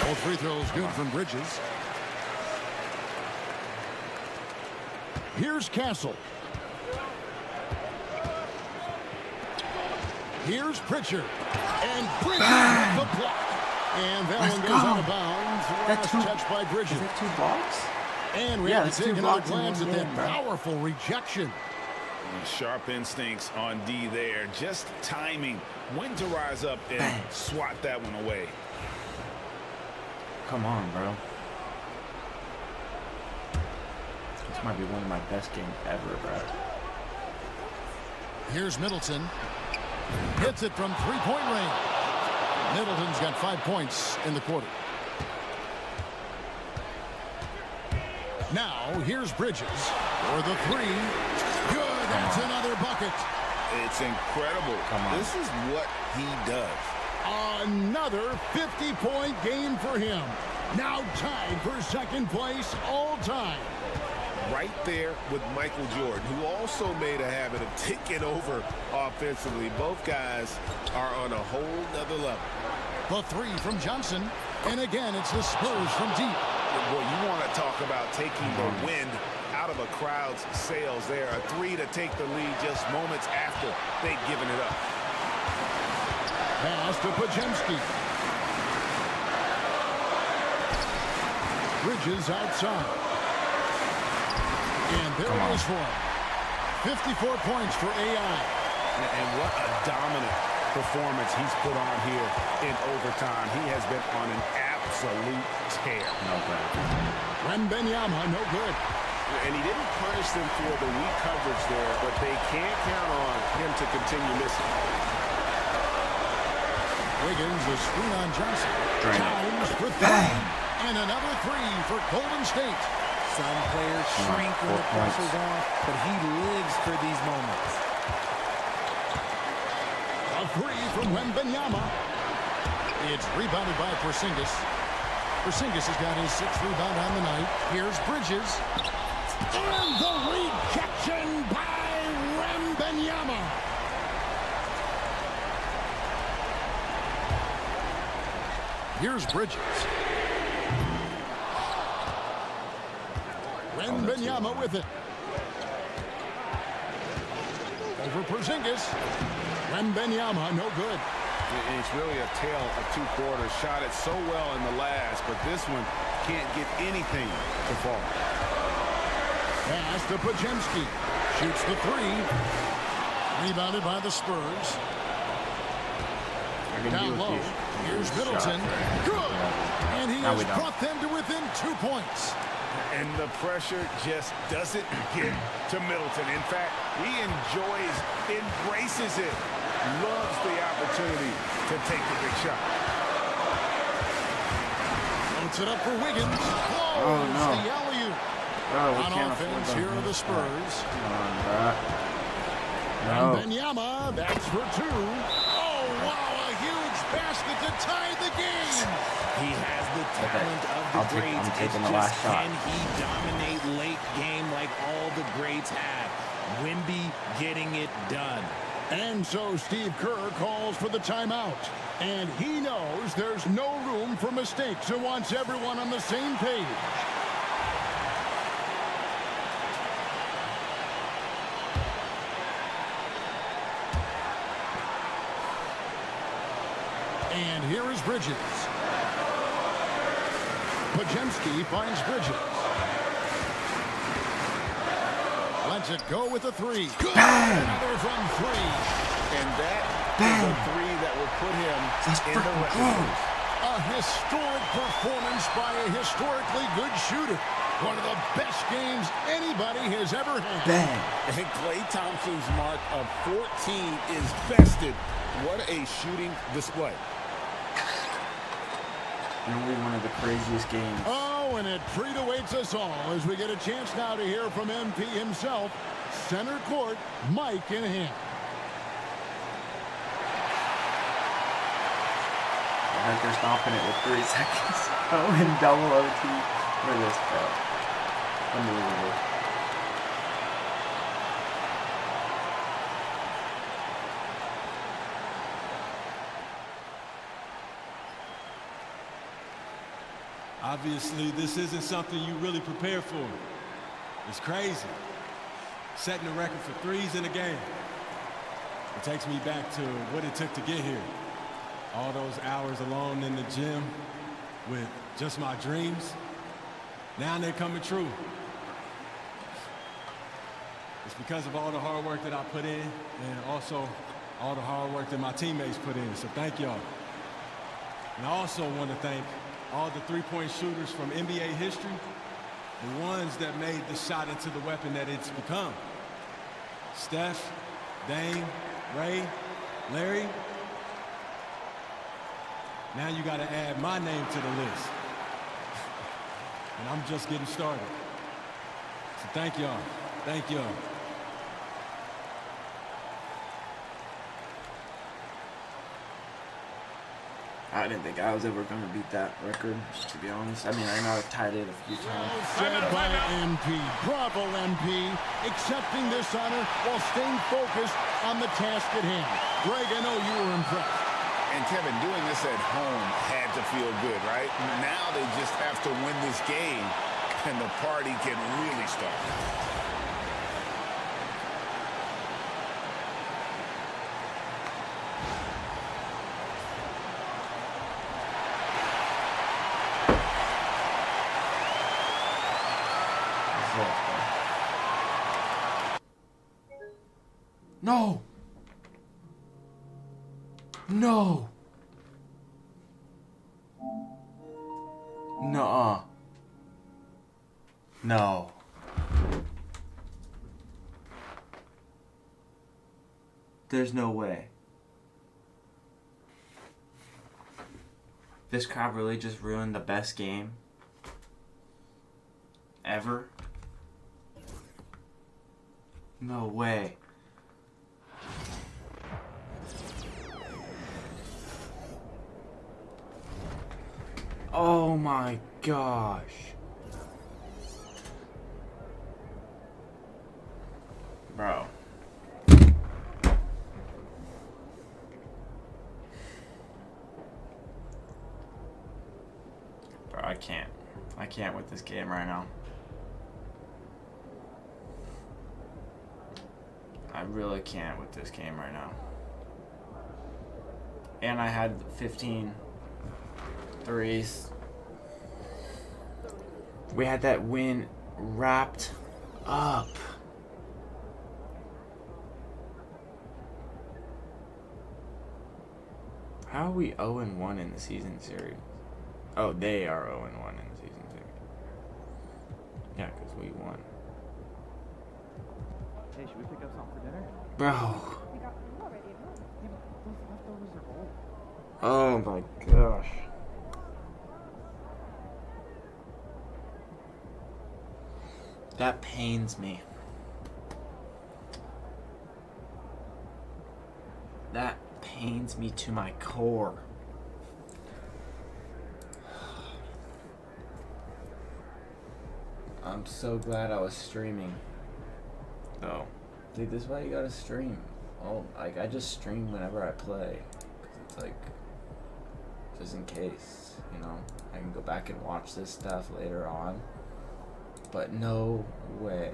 Both free throws good from Bridges. Here's Castle. Here's Pritchard. And Bridges with the block. And that one goes out of bounds. Last touch by Bridges. Is that 2 blocks? And we have to take another glance at that powerful rejection. Sharp instincts on D there. Just timing when to rise up and swat that one away. Come on, bro. This might be one of my best games ever, bro. Here's Middleton. Hits it from three-point range. Middleton's got 5 points in the quarter. Now, here's Bridges for the 3. Good, that's another bucket. It's incredible. This is what he does. Another 50-point game for him. Now tied for second place all time. Right there with Michael Jordan, who also made a habit of taking over offensively. Both guys are on a whole nother level. The 3 from Johnson. And again, it's the Spurs from deep. Boy, you want to talk about taking the wind out of a crowd's sails there. A 3 to take the lead just moments after they'd given it up. Pass to Pajemski. Bridges outside. And there it is for him. 54 points for AI. And what a dominant performance he's put on here in overtime. He has been on an absolute tear. No good. Wembanyama, no good. And he didn't punish them for the weak coverage there, but they can't count on him to continue missing. Wiggins, a screen on Johnson. Towns for 3. And another 3 for Golden State. Some players shrink when the pressure's on, but he lives for these moments. A 3 from Wembanyama. It's rebounded by Porzingis. Porzingis has got his 6th rebound on the night. Here's Bridges. And the rejection by Wembanyama. Here's Bridges. Wembanyama with it. Over Porzingis. Wembanyama, no good. It's really a tale of 2 quarters. Shot it so well in the last, but this one can't get anything to fall. Pass to Pajemski. Shoots the 3. Rebounded by the Spurs. Down low. Here's Middleton. Good. And he has brought them to within 2 points. And the pressure just doesn't get to Middleton. In fact, he enjoys, embraces it, loves the opportunity to take the big shot. Puts it up for Wiggins. Oh, no. The alley-oop. On offense, here are the Spurs. Come on, bro. No. Wembanyama, that's for 2. Oh, wow, a huge basket to tie the game. He has the talent of the greats. I'm taking the last shot. Can he dominate late game like all the greats have? Wemby getting it done. And so Steve Kerr calls for the timeout. And he knows there's no room for mistakes and wants everyone on the same page. And here is Bridges. Pajemski finds Bridges. Lets it go with a 3. Good. Another from 3. And that a three that will put him in the record. A historic performance by a historically good shooter. One of the best games anybody has ever had. Bang. And Klay Thompson's mark of 14 is bested. What a shooting display. Really one of the craziest games. Oh, and a treat awaits us all as we get a chance now to hear from MP himself. Center court, Mike in hand. I heard they're stopping it with 3 seconds. Oh, in double OT for this, bro. Unbelievable. Obviously, this isn't something you really prepare for. It's crazy. Setting the record for threes in a game. It takes me back to what it took to get here. All those hours alone in the gym with just my dreams. Now they're coming true. It's because of all the hard work that I put in and also all the hard work that my teammates put in. So thank y'all. And I also want to thank all the three-point shooters from NBA history, the ones that made the shot into the weapon that it's become. Steph, Dame, Ray, Larry. Now you got to add my name to the list. And I'm just getting started. So thank y'all. Thank y'all. I didn't think I was ever going to beat that record, to be honest. I mean, I know I've tied it a few times. Said by MP. Bravo, MP. Accepting this honor while staying focused on the task at hand. Greg, I know you were impressed. And Kevin, doing this at home had to feel good, right? Now they just have to win this game, and the party can really start. No! No! Nuh-uh. No. There's no way. This crowd really just ruined the best game ever? No way. Oh my gosh. Bro. Bro, I can't. I can't with this game right now. I really can't with this game right now. And I had 15 threes. We had that win wrapped up. How are we 0-1 in the season series? Oh, they are 0-1 in the season series. Yeah, because we won. Hey, should we pick up something for dinner? Bro. We got food already. Yeah, but those leftovers are old. Oh my gosh. That pains me. That pains me to my core. I'm so glad I was streaming. Oh. Dude, this is why you gotta stream. Oh, like, I just stream whenever I play. Because it's like, just in case, you know? I can go back and watch this stuff later on. But no way.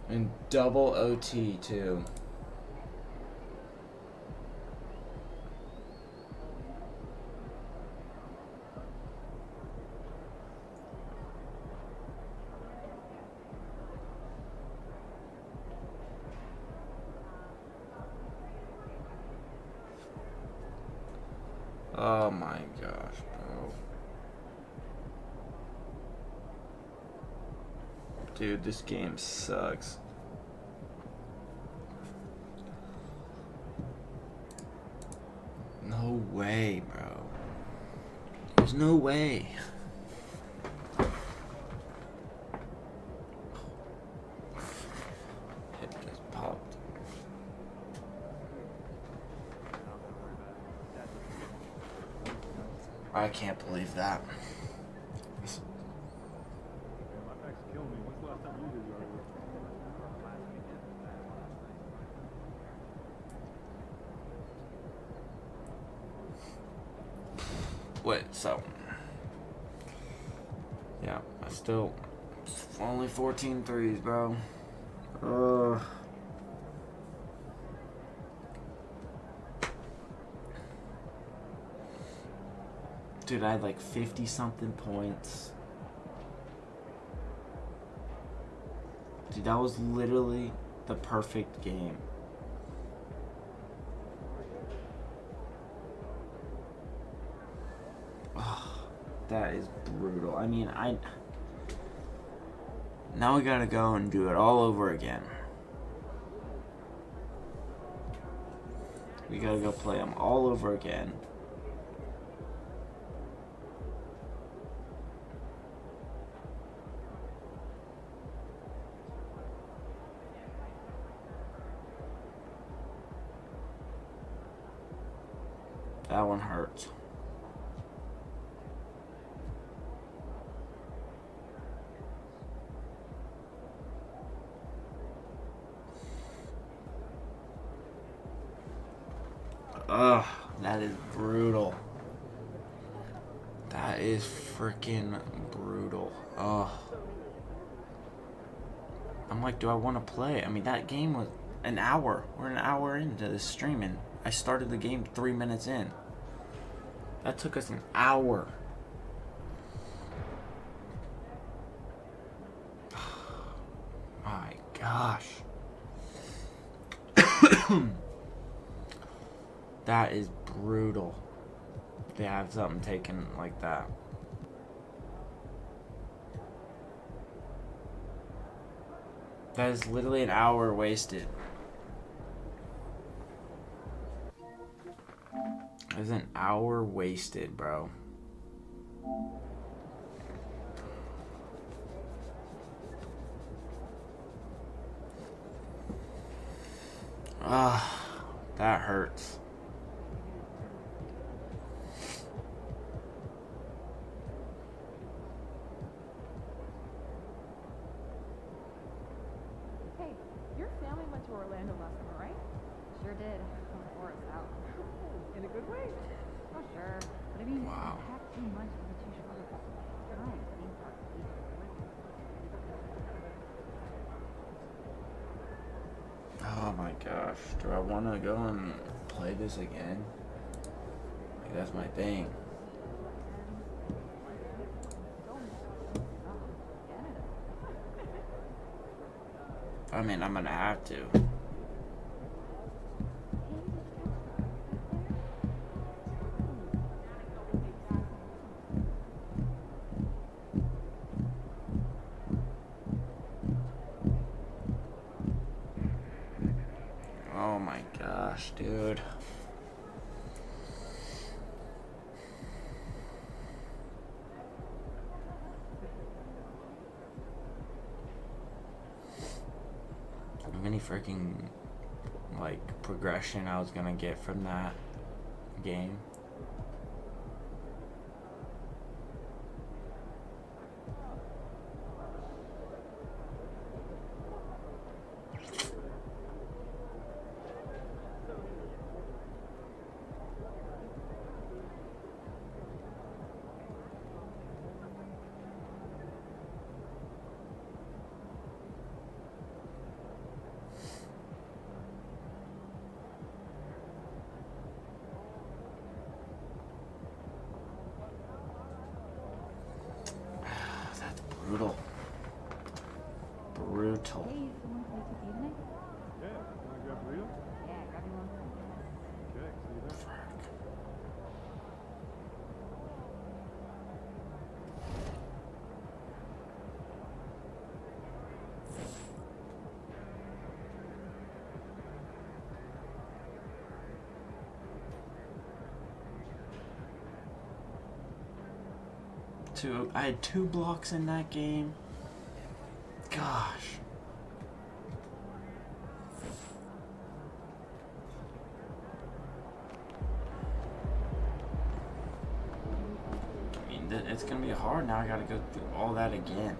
And double OT too. Oh my gosh, bro. Dude, this game sucks. No way, bro. There's no way. It just popped. I can't believe that. Wait, so yeah, I still only 14 threes, bro. Dude, I had like 50 something points. Dude, that was literally the perfect game. That is brutal. I mean, now we gotta go and do it all over again. We gotta go play them all over again. That one hurts. Ugh, that is brutal. That is freaking brutal. Ugh. I'm like, do I want to play? I mean, that game was an hour. We're an hour into this streaming. I started the game 3 minutes in. That took us an hour. My gosh. That is brutal. They have something taken like that. That is literally an hour wasted. That is an hour wasted, bro. That hurts. Hey, your family went to Orlando last summer, right? Sure did. Wore us out. In a good way? Oh, sure. But I mean, wow. Half 2 months for the 2 short time. Oh my gosh. Do I want to go and play this again? Like, that's my thing. I mean, I'm gonna have to. Oh my gosh, dude. How many freaking like progression I was gonna get from that game? Brutal. Brutal. Hey, someone play 2K tonight? Yeah, can I grab burrito? Yeah, grab me one. Okay, see you there. I had 2 blocks in that game. Gosh. I mean, it's gonna be hard now. I gotta go through all that again.